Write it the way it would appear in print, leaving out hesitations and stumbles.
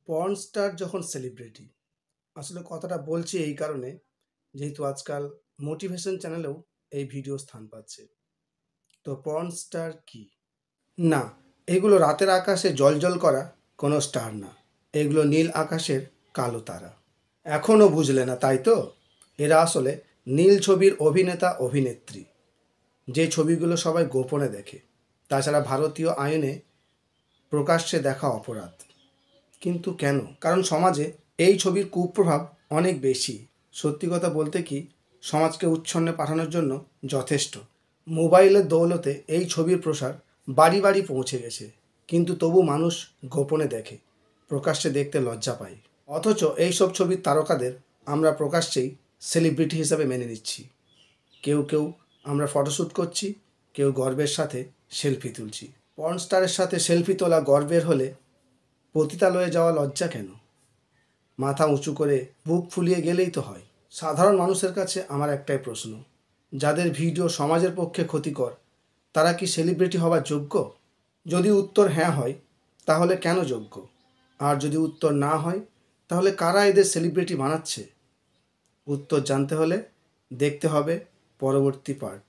Porn star যখন celebrity, আসলে কথাটা বলছি এই কারণে, যেহেতু আজকাল মোটিভেশন চ্যানেলেও এই ভিডিও স্থান পাচ্ছে। তো পর্ন স্টার কি? না, এগুলো রাতের আকাশে জ্বলজ্বল করা কোনো স্টার না। এগুলো নীল আকাশের কালো তারা। এখনও বুঝলে না, তাই তো? এরা আসলে নীল ছবির অভিনেতা অভিনেত্রী, যে ছবিগুলো সবাই গোপনে দেখে। তাছাড়া ভারতীয় আইনে প্রকাশ্যে দেখা অপরাধ। কিন্তু কেন? কারণ সমাজে এই ছবির কুপ্রভাব অনেক বেশি। সত্যি কথা বলতে কি, সমাজকে উচ্ছন্নে পাঠানোর জন্য যথেষ্ট। মোবাইলের দৌলতে এই ছবির প্রসার বাড়ি বাড়ি পৌঁছে গেছে, কিন্তু তবু মানুষ গোপনে দেখে, প্রকাশ্যে দেখতে লজ্জা পায়। অথচ এইসব ছবির তারকাদের আমরা প্রকাশ্যেই সেলিব্রিটি হিসাবে মেনে নিচ্ছি। কেউ কেউ আমরা ফটোশ্যুট করছি, কেউ গর্বের সাথে সেলফি তুলছি। পর্ন স্টারের সাথে সেলফি তোলা গর্বের হলে পতিতালয়ে যাওয়া লজ্জা কেন? মাথা উঁচু করে বুক ফুলিয়ে গেলেই তো হয়। সাধারণ মানুষের কাছে আমার একটাই প্রশ্ন, যাদের ভিডিও সমাজের পক্ষে ক্ষতিকর, তারা কি সেলিব্রিটি হওয়ার যোগ্য? যদি উত্তর হ্যাঁ হয়, তাহলে কেন যোগ্য? আর যদি উত্তর না হয়, তাহলে কারা এদের সেলিব্রিটি বানাচ্ছে? উত্তর জানতে হলে দেখতে হবে পরবর্তী পার্ট।